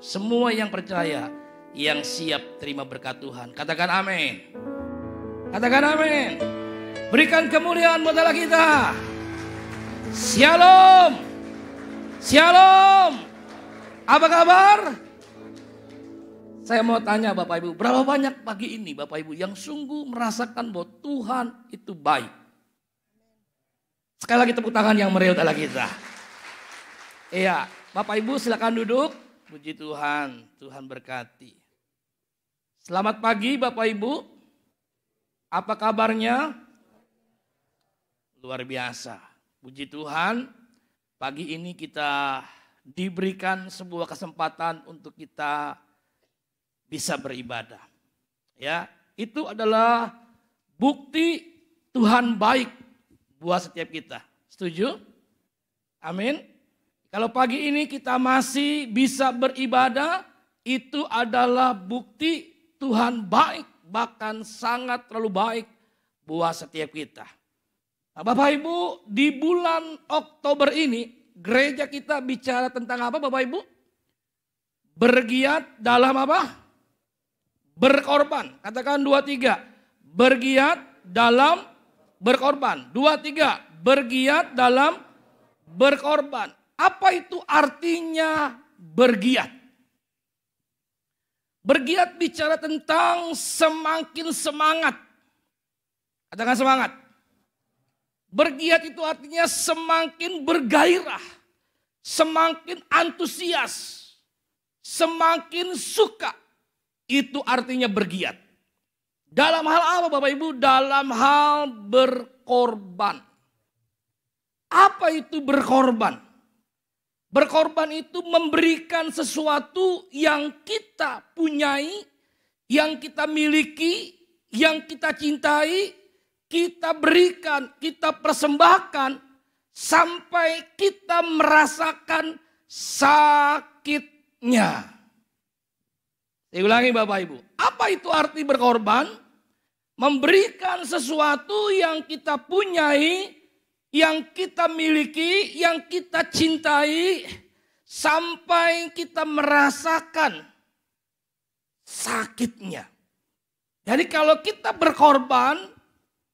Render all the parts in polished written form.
Semua yang percaya, yang siap terima berkat Tuhan. Katakan amin. Katakan amin. Berikan kemuliaan buat Allah kita. Shalom. Shalom. Apa kabar? Saya mau tanya Bapak Ibu, berapa banyak pagi ini Bapak Ibu yang sungguh merasakan bahwa Tuhan itu baik? Sekali lagi tepuk tangan yang meriah Allah kita. Iya, Bapak Ibu silakan duduk. Puji Tuhan, Tuhan berkati. Selamat pagi Bapak Ibu. Apa kabarnya? Luar biasa. Puji Tuhan, pagi ini kita diberikan sebuah kesempatan untuk kita bisa beribadah. Ya, itu adalah bukti Tuhan baik buat setiap kita. Setuju? Amin. Kalau pagi ini kita masih bisa beribadah, itu adalah bukti Tuhan baik, bahkan sangat terlalu baik buat setiap kita. Nah, Bapak Ibu, di bulan Oktober ini gereja kita bicara tentang apa Bapak Ibu? Bergiat dalam apa? Berkorban. Katakan 2-3. Bergiat dalam berkorban. 2-3. Bergiat dalam berkorban. Apa itu artinya bergiat? Bergiat bicara tentang semakin semangat. Katakan semangat. Bergiat itu artinya semakin bergairah. Semakin antusias. Semakin suka. Itu artinya bergiat. Dalam hal apa Bapak Ibu? Dalam hal berkorban. Apa itu berkorban? Berkorban itu memberikan sesuatu yang kita punyai, yang kita miliki, yang kita cintai, kita berikan, kita persembahkan sampai kita merasakan sakitnya. Saya ulangi Bapak Ibu, apa itu arti berkorban? Memberikan sesuatu yang kita punyai, yang kita miliki, yang kita cintai, sampai kita merasakan sakitnya. Jadi kalau kita berkorban,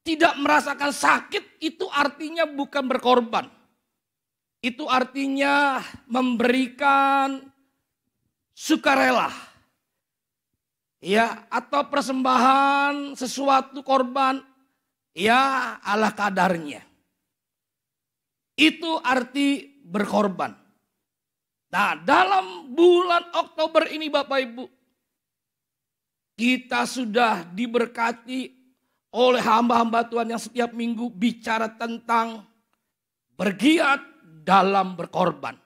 tidak merasakan sakit, itu artinya bukan berkorban. Itu artinya memberikan sukarela. Ya, atau persembahan sesuatu korban, ya ala kadarnya. Itu arti berkorban. Nah, dalam bulan Oktober ini Bapak Ibu, kita sudah diberkati oleh hamba-hamba Tuhan yang setiap minggu bicara tentang bergiat dalam berkorban.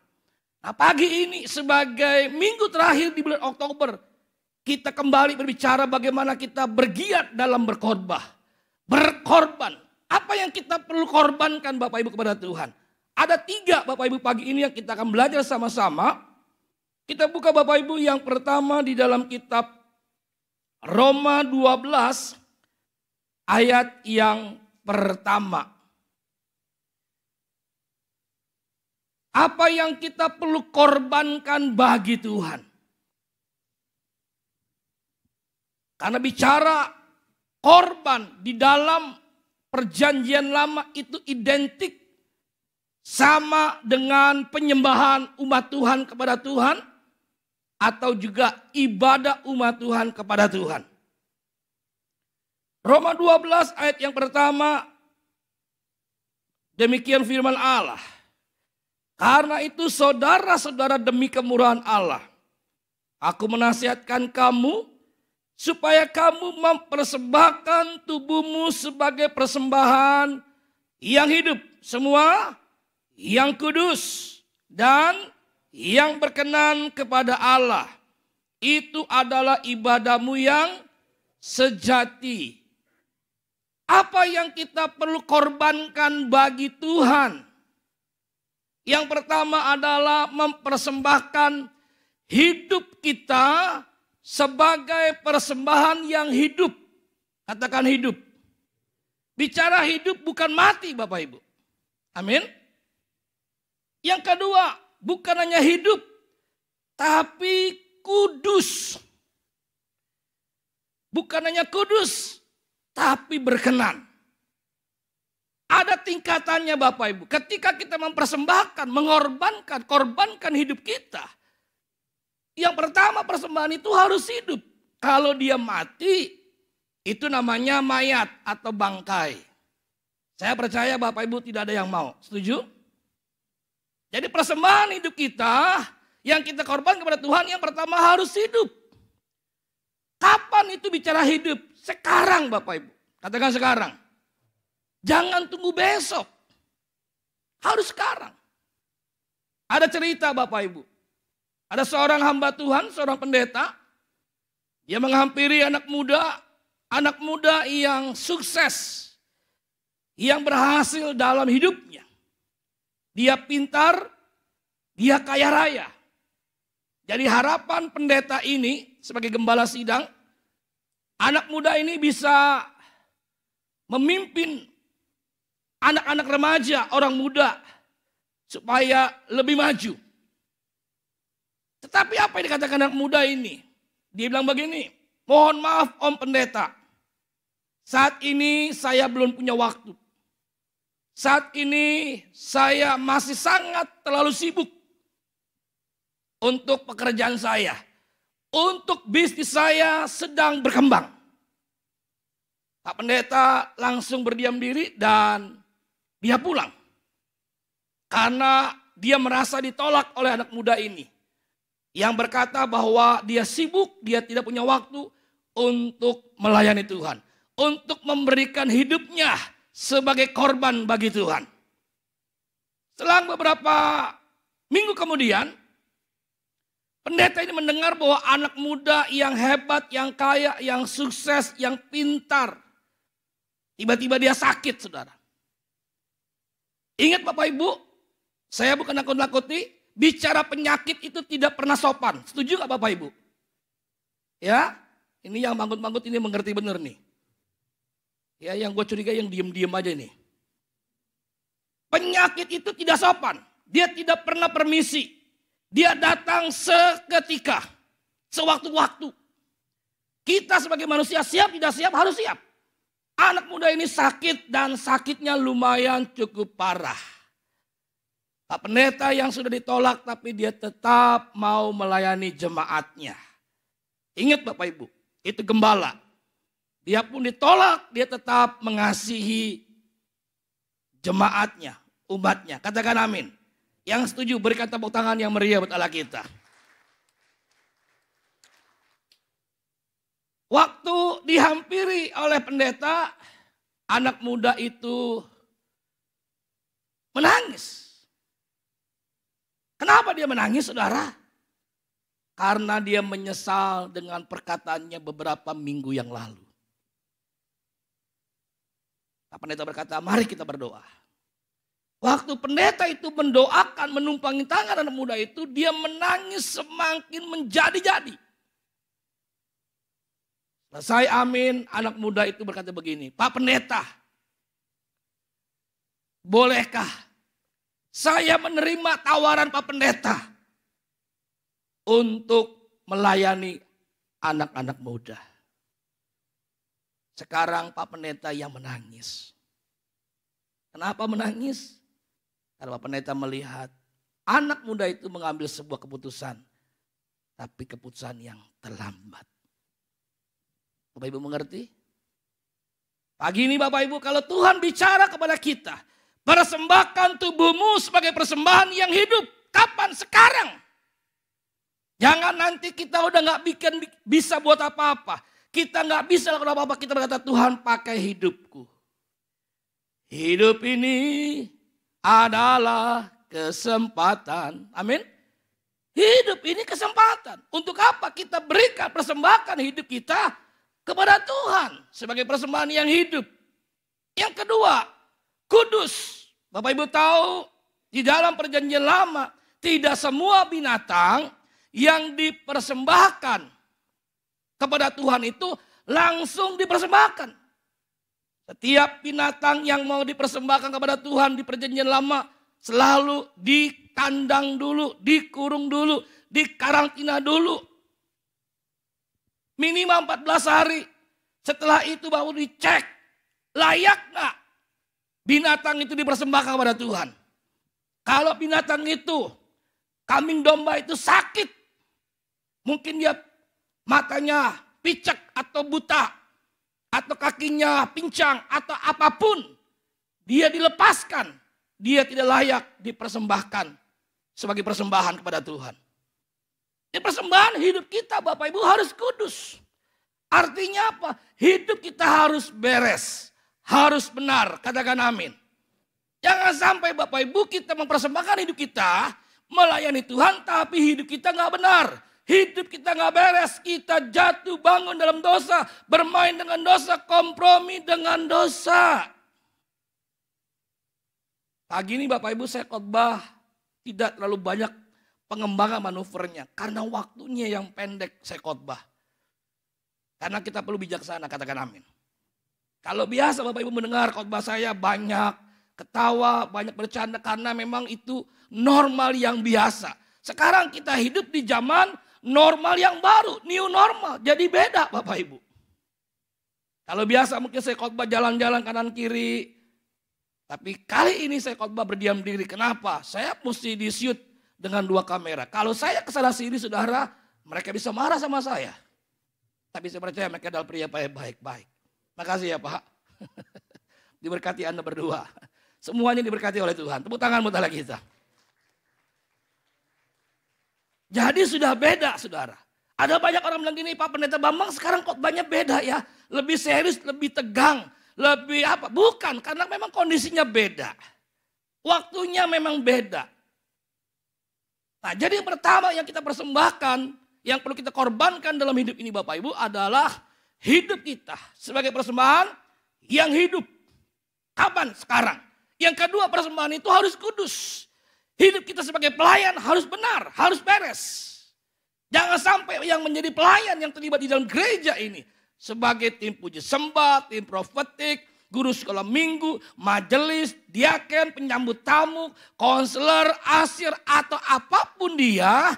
Nah, pagi ini sebagai minggu terakhir di bulan Oktober, kita kembali berbicara bagaimana kita bergiat dalam berkorban. Berkorban. Apa yang kita perlu korbankan Bapak Ibu kepada Tuhan? Ada 3 Bapak Ibu pagi ini yang kita akan belajar sama-sama. Kita buka Bapak Ibu yang pertama di dalam kitab Roma 12 ayat yang pertama. Apa yang kita perlu korbankan bagi Tuhan? Karena bicara korban di dalam perjanjian lama itu identik sama dengan penyembahan umat Tuhan kepada Tuhan atau juga ibadah umat Tuhan kepada Tuhan. Roma 12 ayat yang pertama, demikian firman Allah. Karena itu saudara-saudara demi kemurahan Allah, aku menasihatkan kamu supaya kamu mempersembahkan tubuhmu sebagai persembahan yang hidup, semua yang kudus dan yang berkenan kepada Allah. Itu adalah ibadahmu yang sejati. Apa yang kita perlu korbankan bagi Tuhan? Yang pertama adalah mempersembahkan hidup kita sebagai persembahan yang hidup. Katakan hidup. Bicara hidup bukan mati Bapak Ibu. Amin. Yang kedua, bukan hanya hidup, tapi bukan hanya kudus, tapi berkenan. Ada tingkatannya Bapak Ibu. Ketika kita mempersembahkan, korbankan hidup kita. Yang pertama persembahan itu harus hidup. Kalau dia mati, itu namanya mayat atau bangkai. Saya percaya Bapak Ibu tidak ada yang mau. Setuju? Jadi persembahan hidup kita yang kita korban kepada Tuhan yang pertama harus hidup. Kapan itu bicara hidup? Sekarang Bapak Ibu. Katakan sekarang. Jangan tunggu besok. Harus sekarang. Ada cerita Bapak Ibu. Ada seorang hamba Tuhan, seorang pendeta. Dia menghampiri anak muda yang sukses. Yang berhasil dalam hidupnya. Dia pintar, dia kaya raya. Jadi harapan pendeta ini sebagai gembala sidang, anak muda ini bisa memimpin anak-anak remaja, orang muda, supaya lebih maju. Tetapi apa yang dikatakan anak muda ini? Dia bilang begini, mohon maaf Om Pendeta, saat ini saya belum punya waktu. Saat ini saya masih sangat terlalu sibuk untuk pekerjaan saya. Untuk bisnis saya sedang berkembang. Pak Pendeta langsung berdiam diri dan dia pulang. Karena dia merasa ditolak oleh anak muda ini. Yang berkata bahwa dia sibuk, dia tidak punya waktu untuk melayani Tuhan. Untuk memberikan hidupnya sebagai korban bagi Tuhan. Selang beberapa minggu kemudian, pendeta ini mendengar bahwa anak muda yang hebat, yang kaya, yang sukses, yang pintar. Tiba-tiba dia sakit, saudara. Ingat Bapak Ibu, saya bukan nakut-nakuti, bicara penyakit itu tidak pernah sopan. Setuju gak Bapak Ibu? Ya, ini yang manggut-manggut ini mengerti benar nih. Ya, yang gue curiga yang diem-diem aja nih. Penyakit itu tidak sopan. Dia tidak pernah permisi. Dia datang seketika, sewaktu-waktu. Kita sebagai manusia siap, tidak siap, harus siap. Anak muda ini sakit dan sakitnya lumayan cukup parah. Pak Pendeta yang sudah ditolak tapi dia tetap mau melayani jemaatnya. Ingat Bapak Ibu, itu gembala. Dia pun ditolak, dia tetap mengasihi jemaatnya, umatnya. Katakan amin. Yang setuju berikan tepuk tangan yang meriah buat Allah kita. Waktu dihampiri oleh pendeta, anak muda itu menangis. Kenapa dia menangis, saudara? Karena dia menyesal dengan perkataannya beberapa minggu yang lalu. Pak pendeta berkata, mari kita berdoa. Waktu pendeta itu mendoakan, menumpangi tangan anak muda itu, dia menangis semakin menjadi-jadi. Selesai amin, anak muda itu berkata begini, Pak Pendeta, bolehkah saya menerima tawaran Pak Pendeta untuk melayani anak-anak muda? Sekarang Pak Pendeta yang menangis. Kenapa menangis? Karena Pak Pendeta melihat anak muda itu mengambil sebuah keputusan, tapi keputusan yang terlambat. Bapak Ibu mengerti? Pagi ini Bapak Ibu, kalau Tuhan bicara kepada kita, persembahkan tubuhmu sebagai persembahan yang hidup. Kapan? Sekarang. Jangan nanti kita udah gak bisa buat apa-apa. Kita gak bisa lakukan apa-apa. Kita berkata, Tuhan pakai hidupku. Hidup ini adalah kesempatan. Amin. Hidup ini kesempatan. Untuk apa kita berikan, persembahkan hidup kita kepada Tuhan sebagai persembahan yang hidup. Yang kedua, kudus. Bapak Ibu tahu di dalam perjanjian lama tidak semua binatang yang dipersembahkan kepada Tuhan itu langsung dipersembahkan. Setiap binatang yang mau dipersembahkan kepada Tuhan di perjanjian lama selalu dikandang dulu, dikurung dulu, dikarantina dulu. Minimal 14 hari Setelah itu baru dicek, layak nggak binatang itu dipersembahkan kepada Tuhan. Kalau binatang itu, kambing domba itu sakit, mungkin dia matanya picek atau buta, atau kakinya pincang, atau apapun, dia dilepaskan, dia tidak layak dipersembahkan sebagai persembahan kepada Tuhan. Di persembahan hidup kita Bapak Ibu harus kudus. Artinya apa? Hidup kita harus beres, harus benar. Katakan amin. Jangan sampai Bapak Ibu kita mempersembahkan hidup kita melayani Tuhan, tapi hidup kita nggak benar. Hidup kita nggak beres, kita jatuh bangun dalam dosa, bermain dengan dosa, kompromi dengan dosa. Pagi ini Bapak Ibu saya khotbah tidak terlalu banyak pengembangan manuvernya, karena waktunya yang pendek saya khotbah. Karena kita perlu bijaksana, katakan amin. Kalau biasa Bapak Ibu mendengar khotbah saya banyak ketawa, banyak bercanda karena memang itu normal yang biasa. Sekarang kita hidup di zaman normal yang baru, new normal. Jadi beda Bapak Ibu. Kalau biasa mungkin saya khotbah jalan-jalan kanan kiri. Tapi kali ini saya khotbah berdiam diri. Kenapa? Saya mesti di-shoot dengan 2 kamera. Kalau saya kesana sini saudara, mereka bisa marah sama saya. Tapi saya percaya mereka adalah pria baik-baik. Makasih ya Pak. Diberkati Anda berdua. Semuanya diberkati oleh Tuhan. Tepuk tangan buat Allah kita. Jadi sudah beda saudara. Ada banyak orang bilang gini, Pak Pendeta Bambang sekarang khotbahnya beda ya. Lebih serius, lebih tegang, lebih apa. Bukan, karena memang kondisinya beda. Waktunya memang beda. Nah jadi yang pertama yang kita persembahkan, yang perlu kita korbankan dalam hidup ini Bapak Ibu adalah hidup kita sebagai persembahan yang hidup. Kapan? Sekarang. Yang kedua persembahan itu harus kudus. Hidup kita sebagai pelayan harus benar, harus beres. Jangan sampai yang menjadi pelayan yang terlibat di dalam gereja ini sebagai tim puji sembah, tim profetik, guru sekolah minggu, majelis, diaken, penyambut tamu, konselor, asir atau apapun dia,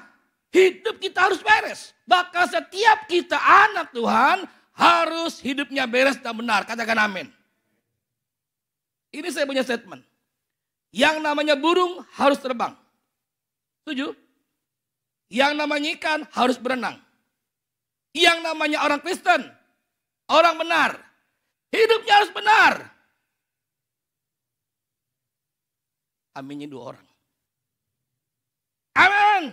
hidup kita harus beres. Bahkan setiap kita anak Tuhan harus hidupnya beres dan benar. Katakan amin. Ini saya punya statement. Yang namanya burung harus terbang. Setuju? Yang namanya ikan harus berenang. Yang namanya orang Kristen, orang benar, hidupnya harus benar. Aminnya 2 orang. Amin.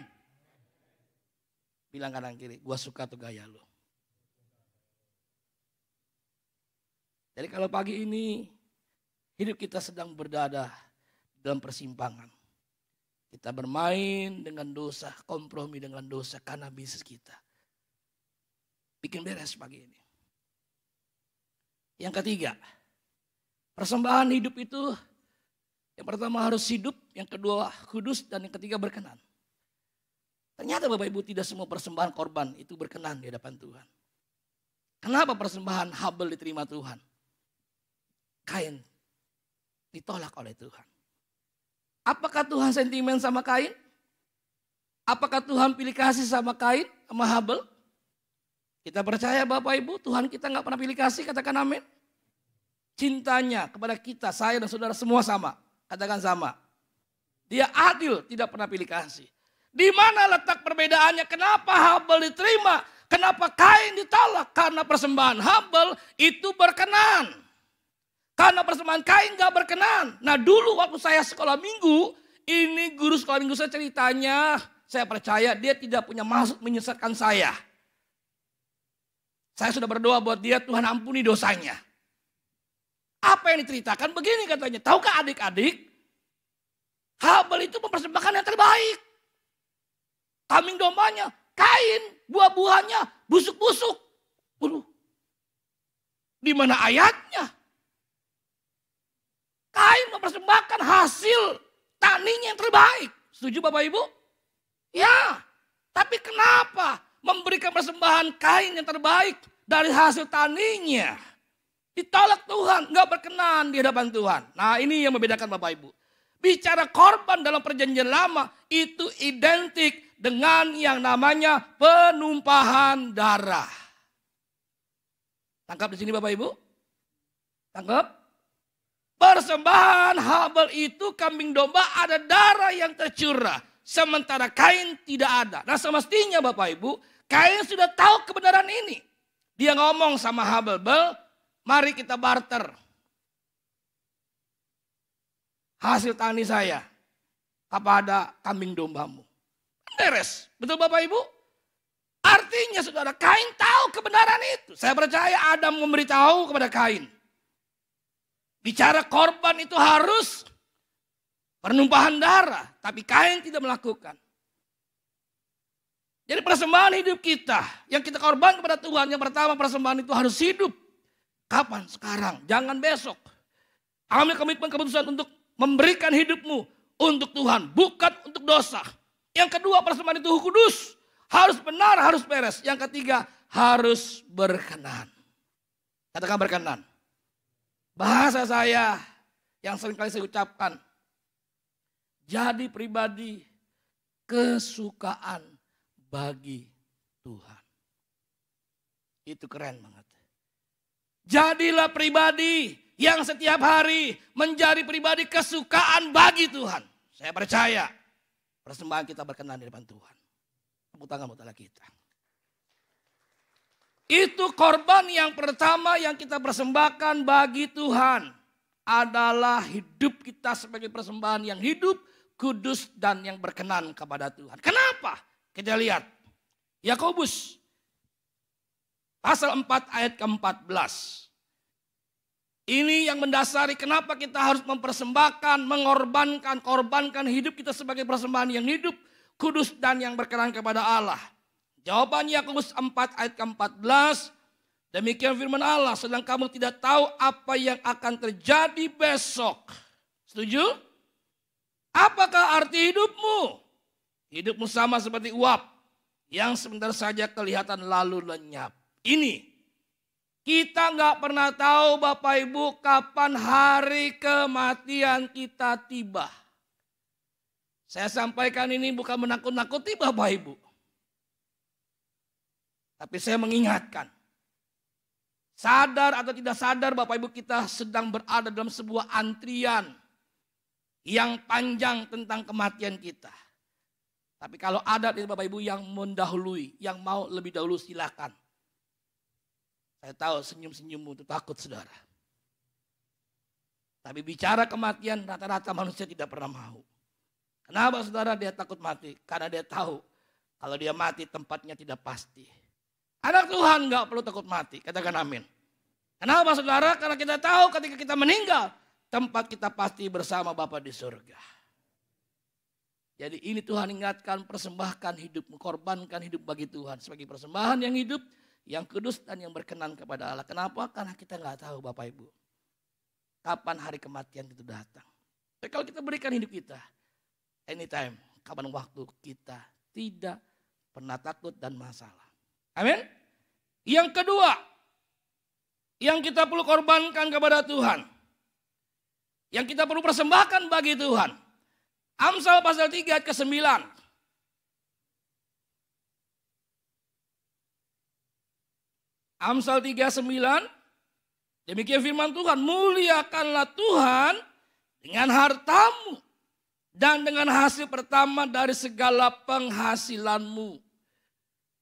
Bilang kanan kiri, gua suka tuh gaya lo. Jadi kalau pagi ini hidup kita sedang berada dalam persimpangan. Kita bermain dengan dosa, kompromi dengan dosa karena bisnis kita. Bikin beres pagi ini. Yang ketiga, persembahan hidup itu yang pertama harus hidup, yang kedua kudus, dan yang ketiga berkenan. Ternyata Bapak Ibu tidak semua persembahan korban itu berkenan di hadapan Tuhan. Kenapa persembahan Habel diterima Tuhan? Kain ditolak oleh Tuhan. Apakah Tuhan sentimen sama Kain? Apakah Tuhan pilih kasih sama Kain, sama Habel? Kita percaya Bapak Ibu, Tuhan kita gak pernah pilih kasih, katakan amin. Cintanya kepada kita, saya dan saudara semua sama. Katakan sama. Dia adil, tidak pernah pilih kasih. Di mana letak perbedaannya? Kenapa Habel diterima? Kenapa Kain ditolak? Karena persembahan Habel itu berkenan. Karena persembahan Kain gak berkenan. Nah dulu waktu saya sekolah minggu, ini guru sekolah minggu saya ceritanya, saya percaya dia tidak punya maksud menyesatkan saya. Saya sudah berdoa buat dia, Tuhan ampuni dosanya. Apa yang diceritakan? Begini katanya, tahukah adik-adik, Habel itu mempersembahkan yang terbaik. Kambing dombanya, Kain, buah-buahnya, busuk-busuk. Waduh, di mana ayatnya? Kain mempersembahkan hasil taninya yang terbaik. Setuju Bapak Ibu? Ya, tapi kenapa memberikan persembahan Kain yang terbaik dari hasil taninya? Ditolak Tuhan, nggak berkenan di hadapan Tuhan. Nah ini yang membedakan Bapak Ibu. Bicara korban dalam perjanjian lama itu identik dengan yang namanya penumpahan darah. Tangkap di sini Bapak Ibu? Tangkap? Persembahan Habel itu kambing domba ada darah yang tercurah. Sementara Kain tidak ada. Nah semestinya Bapak Ibu, Kain sudah tahu kebenaran ini. Dia ngomong sama Habel, mari kita barter. Hasil tani saya kepada kambing dombamu. Beres. Betul Bapak Ibu? Artinya saudara, Kain tahu kebenaran itu. Saya percaya Adam memberitahu kepada Kain. Bicara korban itu harus pernumpahan darah. Tapi Kain tidak melakukan. Jadi persembahan hidup kita. Yang kita korban kepada Tuhan. Yang pertama persembahan itu harus hidup. Kapan? Sekarang. Jangan besok. Ambil komitmen keputusan untuk memberikan hidupmu untuk Tuhan. Bukan untuk dosa. Yang kedua persembahan itu kudus. Harus benar, harus beres. Yang ketiga harus berkenan. Katakan berkenan. Bahasa saya yang seringkali saya ucapkan. Jadi pribadi kesukaan bagi Tuhan. Itu keren banget. Jadilah pribadi yang setiap hari menjadi pribadi kesukaan bagi Tuhan. Saya percaya persembahan kita berkenan di depan Tuhan. Tepuk tangan buat kita. Itu korban yang pertama yang kita persembahkan bagi Tuhan. Adalah hidup kita sebagai persembahan yang hidup, kudus dan yang berkenan kepada Tuhan. Kenapa? Kita lihat. Yakobus pasal 4 ayat ke-14. Ini yang mendasari kenapa kita harus mempersembahkan, korbankan hidup kita sebagai persembahan yang hidup, kudus dan yang berkenan kepada Allah. Jawaban Yakobus 4 ayat ke-14. Demikian firman Allah, sedang kamu tidak tahu apa yang akan terjadi besok. Setuju? Apakah arti hidupmu? Hidupmu sama seperti uap yang sebentar saja kelihatan lalu lenyap. Ini, kita nggak pernah tahu Bapak Ibu kapan hari kematian kita tiba. Saya sampaikan ini bukan menakut-nakuti Bapak Ibu. Tapi saya mengingatkan. Sadar atau tidak sadar Bapak Ibu kita sedang berada dalam sebuah antrian yang panjang tentang kematian kita. Tapi kalau ada dari Bapak Ibu yang mendahului, yang mau lebih dahulu silakan. Saya tahu senyum-senyummu itu takut saudara. Tapi bicara kematian rata-rata manusia tidak pernah mau. Kenapa saudara dia takut mati? Karena dia tahu kalau dia mati tempatnya tidak pasti. Anak Tuhan nggak perlu takut mati, katakan amin. Kenapa saudara? Karena kita tahu ketika kita meninggal, tempat kita pasti bersama Bapa di surga. Jadi ini Tuhan ingatkan, persembahkan hidup, mengorbankan hidup bagi Tuhan. Sebagai persembahan yang hidup, yang kudus dan yang berkenan kepada Allah. Kenapa? Karena kita nggak tahu Bapak Ibu. Kapan hari kematian itu datang. Tapi kalau kita berikan hidup kita, anytime, kapan waktu kita tidak pernah takut dan masalah. Amin. Yang kedua, yang kita perlu korbankan kepada Tuhan. Yang kita perlu persembahkan bagi Tuhan. Amsal pasal 3 ayat ke-9. Amsal 3:9. Demikian firman Tuhan, muliakanlah Tuhan dengan hartamu dan dengan hasil pertama dari segala penghasilanmu.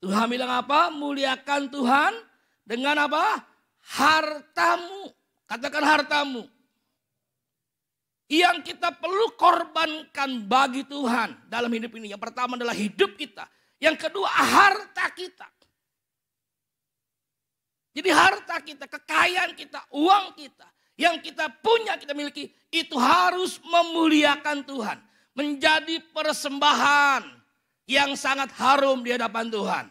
Tuhan bilang apa? Muliakan Tuhan dengan apa? Hartamu. Katakan hartamu. Yang kita perlu korbankan bagi Tuhan dalam hidup ini. Yang pertama adalah hidup kita. Yang kedua harta kita. Jadi harta kita, kekayaan kita, uang kita. Yang kita punya, kita miliki. Itu harus memuliakan Tuhan. Menjadi persembahan yang sangat harum di hadapan Tuhan.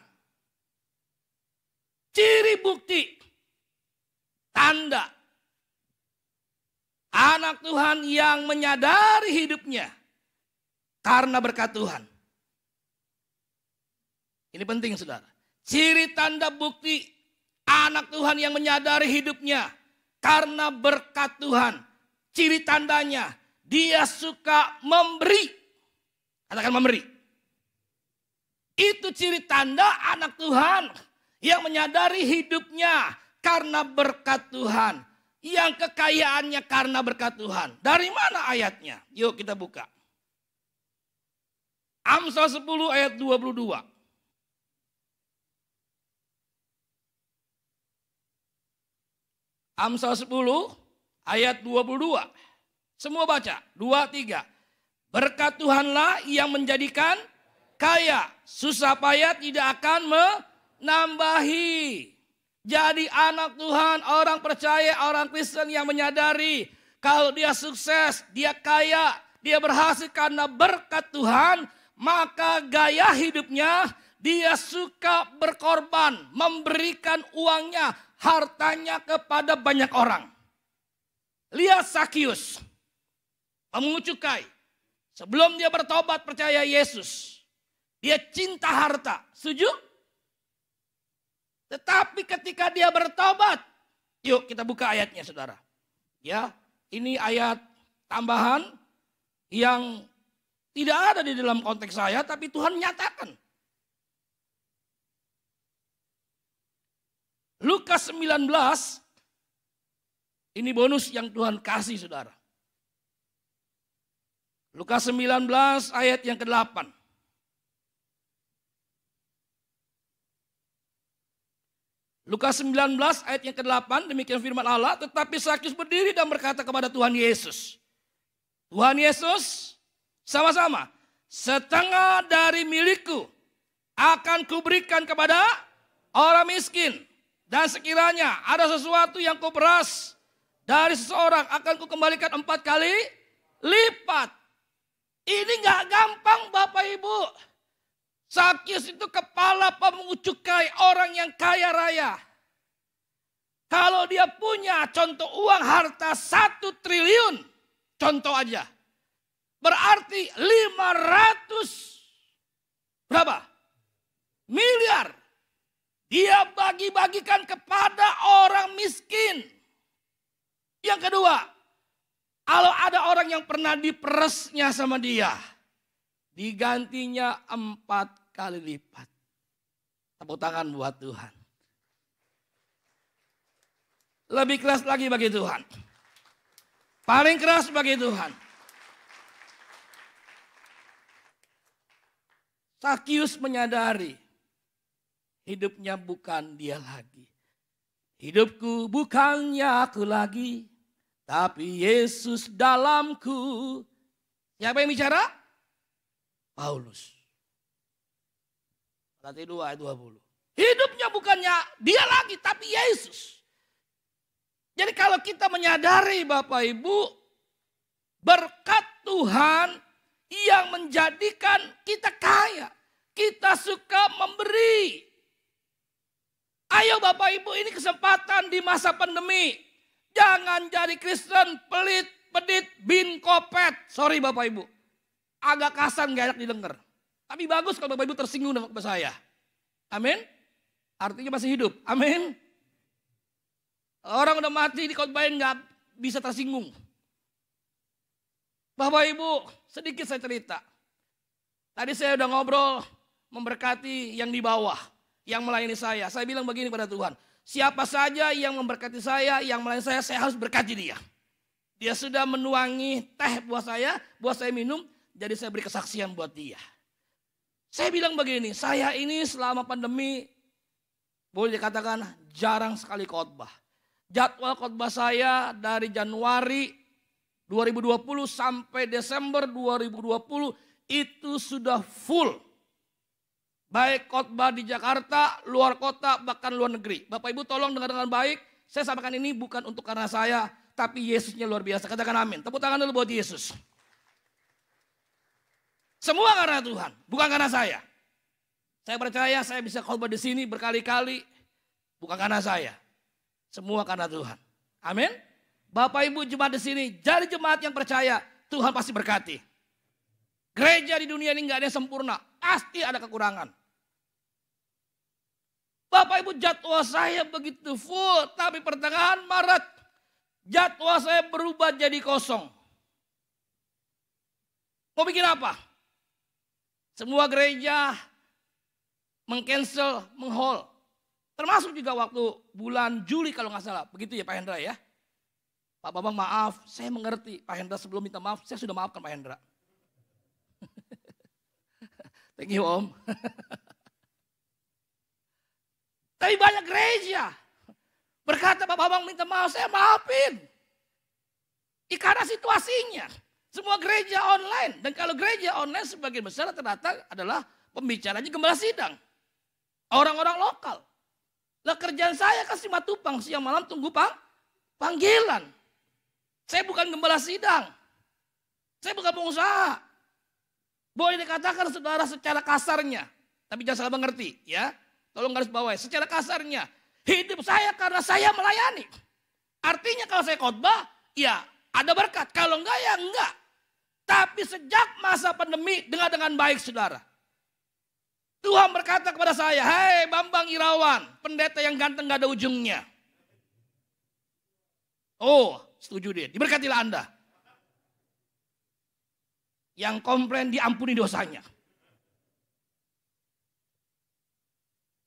Ciri bukti, tanda anak Tuhan yang menyadari hidupnya karena berkat Tuhan. Ini penting saudara. Ciri tanda bukti anak Tuhan yang menyadari hidupnya karena berkat Tuhan. Ciri tandanya dia suka memberi. Katakan memberi. Itu ciri tanda anak Tuhan yang menyadari hidupnya karena berkat Tuhan. Yang kekayaannya karena berkat Tuhan. Dari mana ayatnya? Yuk kita buka. Amsal 10 ayat 22. Amsal 10 ayat 22. Semua baca. 2, 3. Berkat Tuhanlah yang menjadikan kaya. Susah payah tidak akan menambahi. Jadi anak Tuhan, orang percaya, orang Kristen yang menyadari kalau dia sukses, dia kaya, dia berhasil karena berkat Tuhan, maka gaya hidupnya dia suka berkorban, memberikan uangnya, hartanya kepada banyak orang. Lihat Sakius, pemungut cukai. Sebelum dia bertobat percaya Yesus, dia cinta harta. Setuju? Tetapi ketika dia bertobat, yuk kita buka ayatnya saudara. Ya, ini ayat tambahan yang tidak ada di dalam konteks saya, tapi Tuhan nyatakan. Lukas 19, ini bonus yang Tuhan kasih saudara. Lukas 19 ayat yang ke-8. Lukas 19 ayat yang ke-8, demikian firman Allah. Tetapi Sakius berdiri dan berkata kepada Tuhan Yesus. Tuhan Yesus, sama-sama. Setengah dari milikku akan kuberikan kepada orang miskin. Dan sekiranya ada sesuatu yang kuperas dari seseorang akan kukembalikan 4 kali lipat. Ini gak gampang Bapak Ibu. Sakius itu kepala pemungut cukai, orang yang kaya raya. Kalau dia punya contoh uang harta 1 triliun, contoh aja. Berarti 500 berapa? Miliar. Dia bagi-bagikan kepada orang miskin. Yang kedua, kalau ada orang yang pernah diperesnya sama dia, digantinya 4 kali lipat. Tepuk tangan buat Tuhan. Lebih keras lagi bagi Tuhan. Paling keras bagi Tuhan. Sakius menyadari hidupnya bukan dia lagi. Hidupku bukannya aku lagi, tapi Yesus dalamku. Siapa yang bicara? Paulus. Galatia 2 ayat 20. Hidupnya bukannya dia lagi, tapi Yesus. Jadi kalau kita menyadari Bapak Ibu, berkat Tuhan yang menjadikan kita kaya. Kita suka memberi. Ayo Bapak Ibu, ini kesempatan di masa pandemi. Jangan jadi Kristen pelit, pedit, bin kopet. Sorry Bapak Ibu. Agak kasar gak enak didengar. Tapi bagus kalau Bapak Ibu tersinggung dengan saya. Amin. Artinya masih hidup. Amin. Orang udah mati di khotbahin gak bisa tersinggung. Bapak Ibu, sedikit saya cerita. Tadi saya udah ngobrol memberkati yang di bawah, yang melayani saya. Saya bilang begini pada Tuhan, siapa saja yang memberkati saya, yang melayani saya harus berkati dia. Dia sudah menuangi teh buat saya minum, jadi saya beri kesaksian buat dia. Saya bilang begini, saya ini selama pandemi boleh dikatakan jarang sekali khotbah. Jadwal khotbah saya dari Januari 2020 sampai Desember 2020 itu sudah full. Baik khotbah di Jakarta, luar kota, bahkan luar negeri. Bapak Ibu tolong dengar dengan baik. Saya sampaikan ini bukan untuk karena saya, tapi Yesusnya luar biasa. Katakan amin. Tepuk tangan dulu buat Yesus. Semua karena Tuhan, bukan karena saya. Saya percaya saya bisa khotbah di sini berkali-kali, bukan karena saya. Semua karena Tuhan. Amin. Bapak Ibu jemaat di sini, jadi jemaat yang percaya, Tuhan pasti berkati. Gereja di dunia ini nggak ada yang sempurna, pasti ada kekurangan. Bapak Ibu jadwal saya begitu full, tapi pertengahan Maret jadwal saya berubah jadi kosong. Mau bikin apa? Semua gereja meng-cancel, meng-hold. Termasuk juga waktu bulan Juli kalau nggak salah. Begitu ya Pak Hendra ya. Pak Bambang maaf, saya mengerti. Pak Hendra sebelum minta maaf, saya sudah maafkan Pak Hendra. Thank you Om. Tapi banyak gereja berkata Pak Bambang minta maaf, saya maafin. Karena situasinya. Semua gereja online. Dan kalau gereja online sebagian besar ternyata adalah pembicaranya gembala sidang. Orang-orang lokal. Lah kerjaan saya kasih matupang siang malam tunggu panggilan. Saya bukan gembala sidang. Saya bukan pengusaha. Boleh dikatakan saudara secara kasarnya. Tapi jangan salah mengerti ya. Tolong garis bawahi. Secara kasarnya. Hidup saya karena saya melayani. Artinya kalau saya khotbah ya ada berkat. Kalau enggak ya enggak. Tapi sejak masa pandemi dengan baik saudara. Tuhan berkata kepada saya, hei Bambang Irawan, pendeta yang ganteng gak ada ujungnya. Oh, setuju dia, diberkatilah Anda. Yang komplain diampuni dosanya.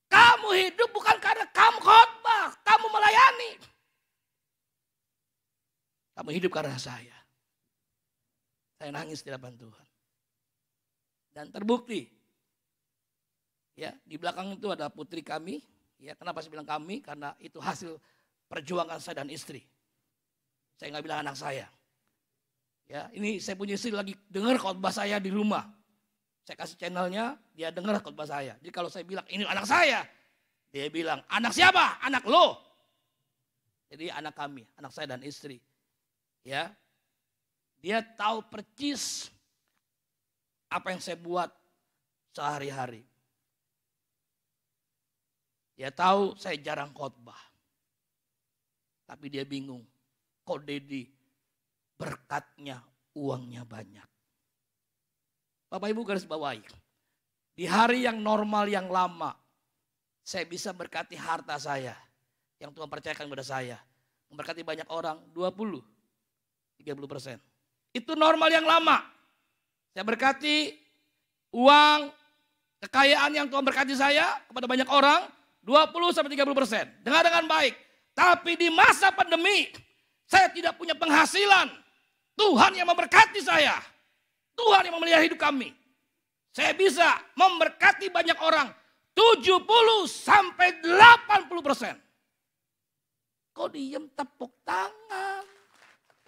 Kamu hidup bukan karena kamu khotbah, kamu melayani. Kamu hidup karena saya. Saya nangis di hadapan Tuhan. Dan terbukti. Ya, di belakang itu ada putri kami. Ya, kenapa saya bilang kami? Karena itu hasil perjuangan saya dan istri. Saya nggak bilang anak saya. Ya, ini saya punya istri lagi dengar khotbah saya di rumah. Saya kasih channelnya, dia dengar khotbah saya. Jadi kalau saya bilang ini anak saya, dia bilang anak siapa? Anak lo. Jadi anak kami, anak saya dan istri. Ya, dia tahu percis apa yang saya buat sehari-hari. Dia tahu saya jarang khotbah. Tapi dia bingung. Kok Dedi berkatnya uangnya banyak. Bapak Ibu garis bawahi. Di hari yang normal yang lama. Saya bisa berkati harta saya. Yang Tuhan percayakan kepada saya. Memberkati banyak orang 20-30%. Itu normal yang lama. Saya berkati uang, kekayaan yang Tuhan berkati saya kepada banyak orang. 20-30%. Dengar dengan baik. Tapi di masa pandemi, saya tidak punya penghasilan. Tuhan yang memberkati saya. Tuhan yang memelihara hidup kami. Saya bisa memberkati banyak orang. 70-80%. Kok diem tepuk tangan?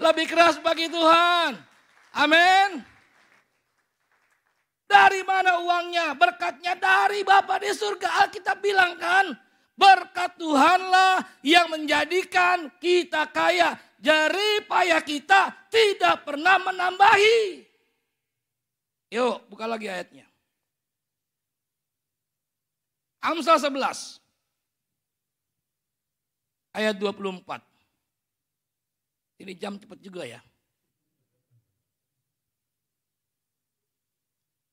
Lebih keras bagi Tuhan. Amin. Dari mana uangnya? Berkatnya dari Bapa di surga. Alkitab bilang kan, berkat Tuhanlah yang menjadikan kita kaya. Jerih payah kita tidak pernah menambahi. Yuk, buka lagi ayatnya. Amsal 11. Ayat 24. Ini jam cepat juga ya.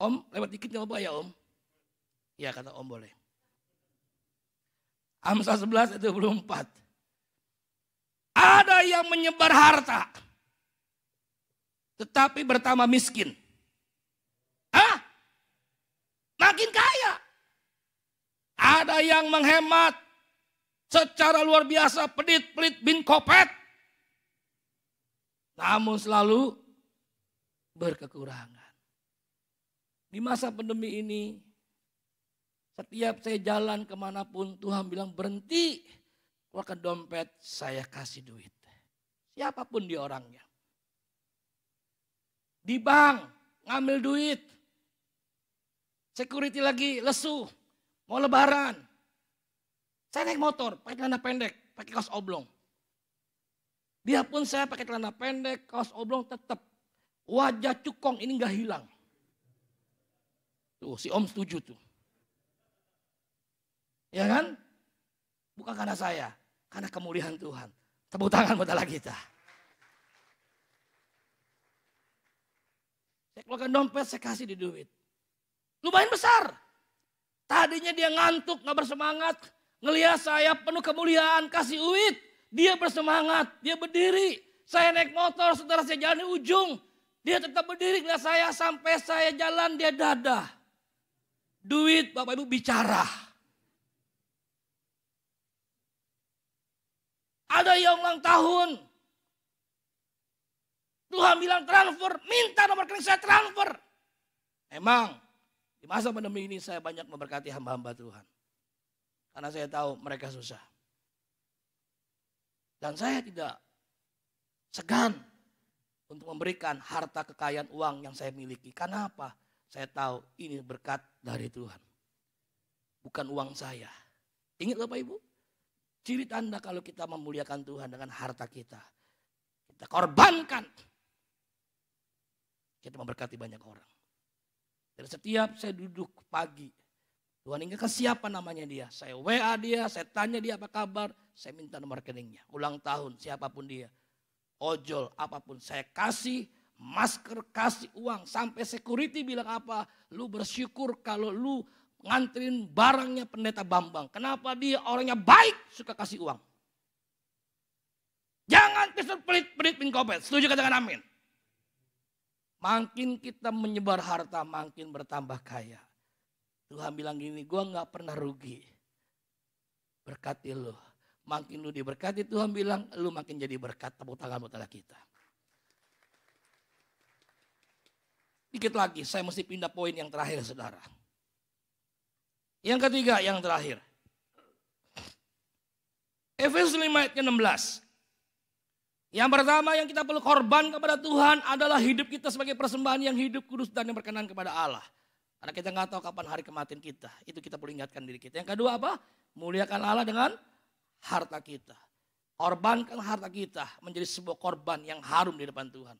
Om, lewat dikit gak apa ya Om? Ya kata Om boleh. Amsal 11 ayat 24. Ada yang menyebar harta. Tetapi bertambah miskin. Hah? Makin kaya. Ada yang menghemat. Secara luar biasa pelit-pelit bin kopet. Namun selalu berkekurangan. Di masa pandemi ini, setiap saya jalan kemanapun Tuhan bilang berhenti, keluarkan dompet, saya kasih duit. Siapapun dia orangnya. Di bank, ngambil duit. Security lagi lesu, mau lebaran. Saya naik motor, pakai celana pendek, pakai kaos oblong. Biarpun saya pakai celana pendek, kaos oblong tetap. Wajah cukong ini gak hilang. Tuh, si Om setuju tuh. Ya kan? Bukan karena saya, karena kemuliaan Tuhan. Tepuk tangan buat Allah kita. Saya keluarkan dompet, saya kasih di duit. Lumayan besar. Tadinya dia ngantuk, gak bersemangat. Ngelihat saya penuh kemuliaan, kasih duit. Dia bersemangat, dia berdiri. Saya naik motor, saudara saya jalan di ujung. Dia tetap berdiri, ngeliat saya sampai saya jalan, dia dadah. Duit Bapak Ibu bicara. Ada yang ulang tahun. Tuhan bilang transfer, minta nomor rekening saya transfer. Emang di masa pandemi ini saya banyak memberkati hamba-hamba Tuhan. Karena saya tahu mereka susah. Dan saya tidak segan untuk memberikan harta kekayaan uang yang saya miliki. Karena apa? Saya tahu ini berkat dari Tuhan. Bukan uang saya. Ingat Bapak Ibu? Ciri tanda kalau kita memuliakan Tuhan dengan harta kita. Kita korbankan. Kita memberkati banyak orang. Dan setiap saya duduk pagi. Tuhan ingatkan siapa namanya dia. Saya WA dia, saya tanya dia apa kabar. Saya minta nomor rekeningnya. Ulang tahun siapapun dia. Ojol apapun. Saya kasih masker, kasih uang. Sampai security bilang apa. Lu bersyukur kalau lu nganterin barangnya pendeta Bambang. Kenapa dia orangnya baik suka kasih uang. Jangan pisau pelit-pelit pinkopet. Setuju katakan amin. Makin kita menyebar harta, makin bertambah kaya. Tuhan bilang gini, gue gak pernah rugi. Berkati lu. Makin lu diberkati, Tuhan bilang, lu makin jadi berkat. Tepuk tangan buat kita. Dikit lagi, saya mesti pindah poin yang terakhir, saudara. Yang ketiga, yang terakhir. Efesus 5 ayat 16. Yang pertama yang kita perlu korban kepada Tuhan adalah hidup kita sebagai persembahan yang hidup, kudus, dan yang berkenan kepada Allah. Karena kita nggak tahu kapan hari kematian kita. Itu kita perlu ingatkan diri kita. Yang kedua apa? Muliakan Allah dengan harta kita. Korbankan harta kita menjadi sebuah korban yang harum di depan Tuhan.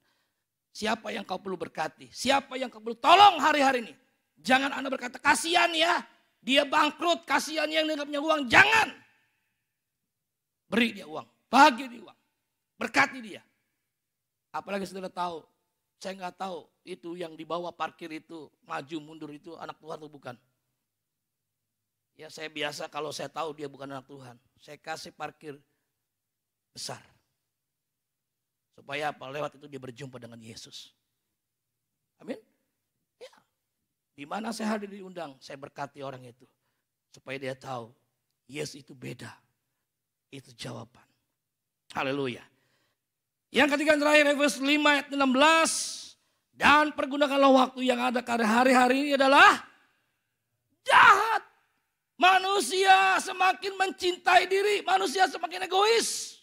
Siapa yang kau perlu berkati? Siapa yang kau perlu tolong hari-hari ini? Jangan Anda berkata, kasihan ya. Dia bangkrut, kasihan yang dia nggak punya uang. Jangan. Beri dia uang. Bagi dia uang. Berkati dia. Apalagi saudara tahu, saya nggak tahu itu yang dibawa parkir itu, maju mundur itu anak Tuhan atau bukan. Ya saya biasa kalau saya tahu dia bukan anak Tuhan, saya kasih parkir besar. Supaya apa? Lewat itu dia berjumpa dengan Yesus. Amin. Ya. Di mana saya hadir diundang, saya berkati orang itu. Supaya dia tahu, Yesus itu beda. Itu jawaban. Haleluya. Yang ketiga terakhir Efesus 5 ayat 16. Dan pergunakanlah waktu yang ada karena hari-hari ini adalah jahat. Manusia semakin mencintai diri. Manusia semakin egois.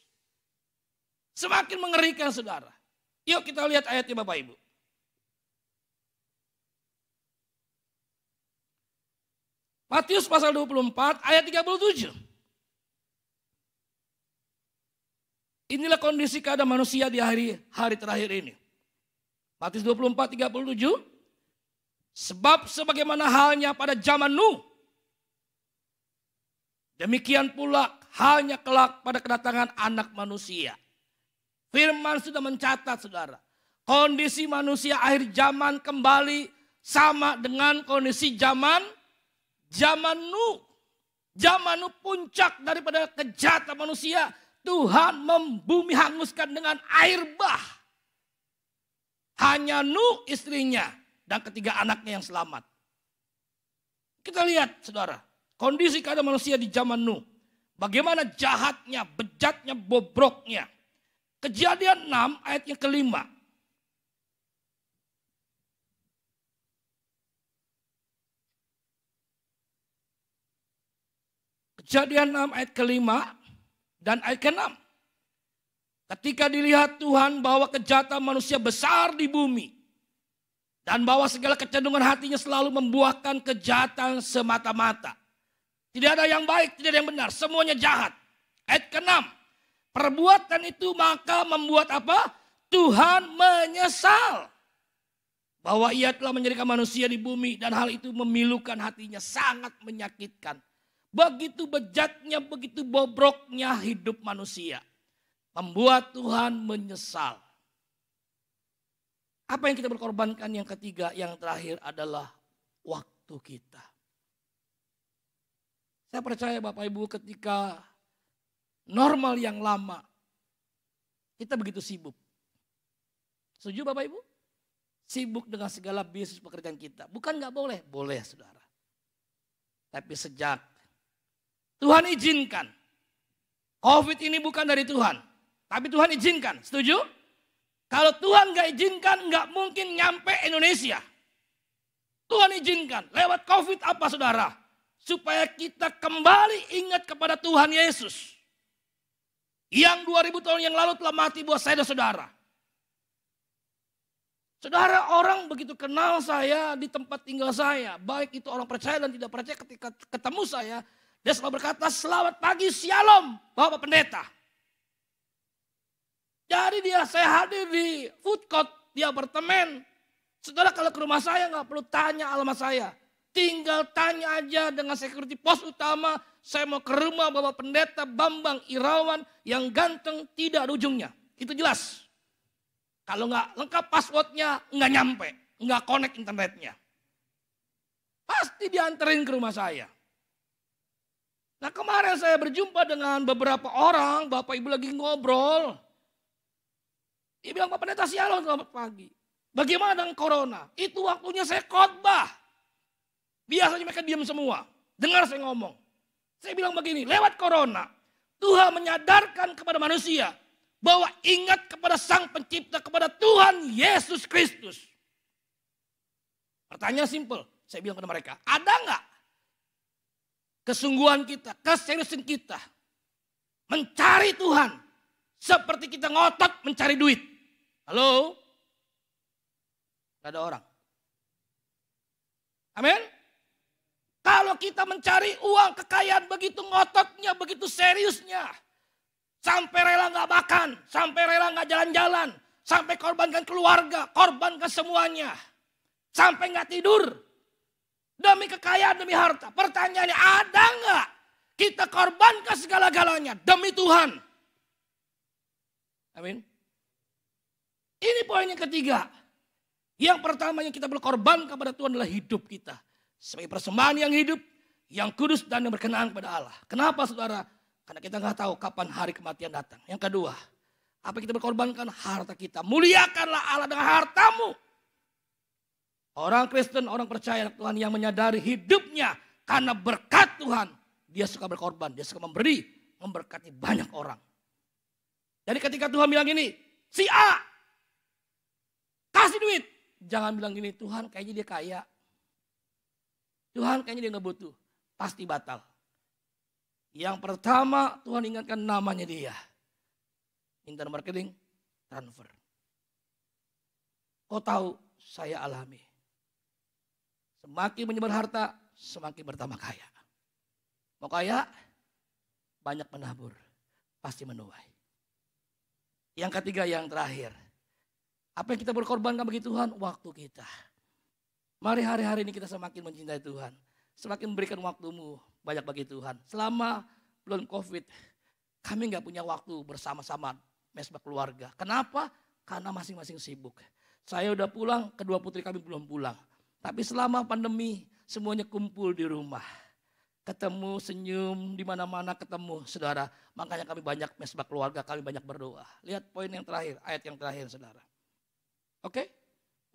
Semakin mengerikan saudara. Yuk kita lihat ayatnya Bapak Ibu. Matius pasal 24 ayat 37. Inilah kondisi keadaan manusia di hari terakhir ini. Matius 24, 37. Sebab sebagaimana halnya pada zaman Nuh. Demikian pula halnya kelak pada kedatangan anak manusia. Firman sudah mencatat saudara. Kondisi manusia akhir zaman kembali sama dengan kondisi zaman Nuh. Zaman Nuh puncak daripada kejahatan manusia. Tuhan membumi hanguskan dengan air bah. Hanya Nuh istrinya dan ketiga anaknya yang selamat. Kita lihat saudara, kondisi keadaan manusia di zaman Nuh. Bagaimana jahatnya, bejatnya, bobroknya. Kejadian 6 ayat yang kelima. Kejadian 6 ayat kelima. Dan ayat ke-6. Ketika dilihat Tuhan bahwa kejahatan manusia besar di bumi. Dan bahwa segala kecenderungan hatinya selalu membuahkan kejahatan semata-mata. Tidak ada yang baik, tidak ada yang benar. Semuanya jahat. Ayat ke-6. Perbuatan itu maka membuat apa? Tuhan menyesal. Bahwa ia telah menjadikan manusia di bumi. Dan hal itu memilukan hatinya, sangat menyakitkan. Begitu bejatnya, begitu bobroknya hidup manusia. Membuat Tuhan menyesal. Apa yang kita berkorbankan yang ketiga, yang terakhir adalah waktu kita. Saya percaya Bapak Ibu ketika normal yang lama, kita begitu sibuk. Setuju Bapak Ibu? Sibuk dengan segala bisnis pekerjaan kita. Bukan gak boleh, boleh saudara. Tapi sejak Tuhan izinkan COVID ini bukan dari Tuhan. Tapi Tuhan izinkan, setuju? Kalau Tuhan gak izinkan, gak mungkin nyampe Indonesia. Tuhan izinkan, lewat COVID apa saudara? Supaya kita kembali ingat kepada Tuhan Yesus. Yang 2000 tahun yang lalu telah mati buat saya dan saudara. Saudara, orang begitu kenal saya di tempat tinggal saya. Baik itu orang percaya dan tidak percaya, ketika ketemu saya. Dia selalu berkata, selamat pagi, shalom Bapak Pendeta. Jadi saya hadir di food court, di apartemen. Saudara, kalau ke rumah saya nggak perlu tanya alamat saya. Tinggal tanya aja dengan security pos utama. Saya mau ke rumah Bapak Pendeta Bambang Irawan yang ganteng tidak ada ujungnya. Itu jelas. Kalau nggak lengkap passwordnya, nggak nyampe, nggak connect internetnya. Pasti dianterin ke rumah saya. Nah, kemarin saya berjumpa dengan beberapa orang, Bapak Ibu lagi ngobrol. Dia bilang, Bapak Pendeta shalom, selamat pagi. Bagaimana dengan corona? Itu waktunya saya khotbah. Biasanya mereka diam semua. Dengar saya ngomong. Saya bilang begini, lewat corona, Tuhan menyadarkan kepada manusia bahwa ingat kepada Sang Pencipta, kepada Tuhan Yesus Kristus. Pertanyaan simpel, saya bilang kepada mereka, ada nggak kesungguhan kita, keseriusan kita mencari Tuhan seperti kita ngotot mencari duit? Halo? Gak ada orang. Amin? Kalau kita mencari uang, kekayaan begitu ngototnya, begitu seriusnya. Sampai rela gak makan, sampai rela gak jalan-jalan. Sampai korbankan keluarga, korbankan semuanya. Sampai gak tidur. Demi kekayaan, demi harta. Pertanyaannya, ada gak kita korbankan segala-galanya demi Tuhan? Amin. Ini poin yang ketiga. Yang pertama yang kita berkorban kepada Tuhan adalah hidup kita. Sebagai persembahan yang hidup, yang kudus dan yang berkenan kepada Allah. Kenapa saudara? Karena kita nggak tahu kapan hari kematian datang. Yang kedua, apa yang kita berkorbankan? Harta kita. Muliakanlah Allah dengan hartamu. Orang Kristen, orang percaya Tuhan yang menyadari hidupnya karena berkat Tuhan. Dia suka berkorban, dia suka memberi, memberkati banyak orang. Jadi ketika Tuhan bilang gini, si A, kasih duit. Jangan bilang gini, Tuhan kayaknya dia kaya. Tuhan kayaknya dia gak butuh. Pasti batal. Yang pertama Tuhan ingatkan namanya dia. Minta nomor rekening, transfer. Kau tahu saya alami. Semakin menyebar harta, semakin bertambah kaya. Mau kaya, banyak menabur. Pasti menuai. Yang ketiga, yang terakhir. Apa yang kita berkorbankan bagi Tuhan? Waktu kita. Mari hari-hari ini kita semakin mencintai Tuhan. Semakin memberikan waktumu banyak bagi Tuhan. Selama bulan COVID, kami gak punya waktu bersama-sama mesbah keluarga. Kenapa? Karena masing-masing sibuk. Saya udah pulang, kedua putri kami belum pulang. Tapi selama pandemi, semuanya kumpul di rumah. Ketemu, senyum, di mana-mana ketemu, saudara. Makanya kami banyak mesbah keluarga, kami banyak berdoa. Lihat poin yang terakhir, ayat yang terakhir, saudara. Oke?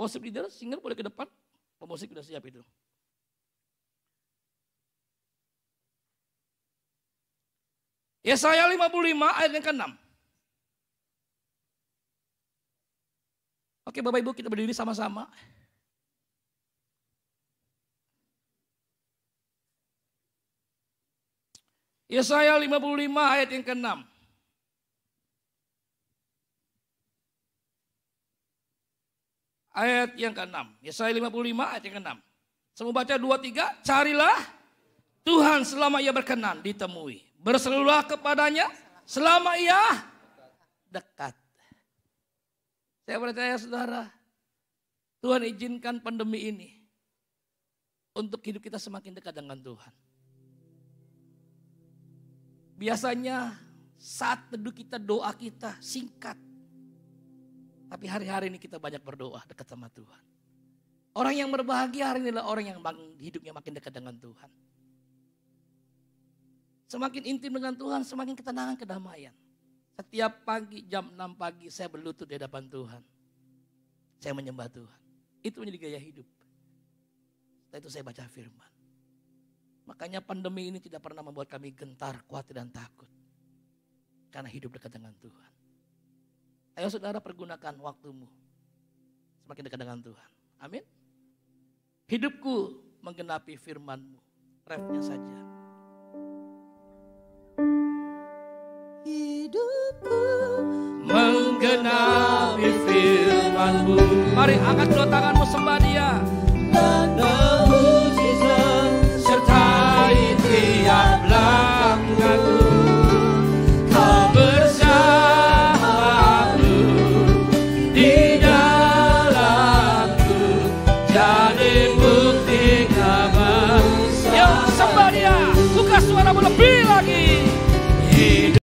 Worship leader, singer boleh ke depan. Pemusik sudah siap itu. Yesaya 55 ayat yang ke-6. Oke Bapak Ibu, kita berdiri sama-sama. Yesaya 55 ayat yang ke-6. Ayat yang ke-6. Yesaya 55 ayat yang ke-6. Semua baca 2, 3. Carilah Tuhan selama ia berkenan ditemui. Berserulah kepadanya selama ia dekat. Saya percaya saudara, Tuhan izinkan pandemi ini untuk hidup kita semakin dekat dengan Tuhan. Biasanya saat teduh kita, doa kita singkat. Tapi hari-hari ini kita banyak berdoa dekat sama Tuhan. Orang yang berbahagia hari ini adalah orang yang hidupnya makin dekat dengan Tuhan. Semakin intim dengan Tuhan, semakin ketenangan, kedamaian. Setiap pagi jam 6 pagi saya berlutut di hadapan Tuhan. Saya menyembah Tuhan. Itu menjadi gaya hidup. Setelah itu saya baca firman. Makanya pandemi ini tidak pernah membuat kami gentar, khawatir dan takut. karena hidup dekat dengan Tuhan. Ayo saudara, pergunakan waktumu semakin dekat dengan Tuhan. Amin. Hidupku menggenapi firman-Mu. Refnya saja. Hidupku menggenapi firman-Mu. Mari angkat kedua tanganmu, sembah Dia.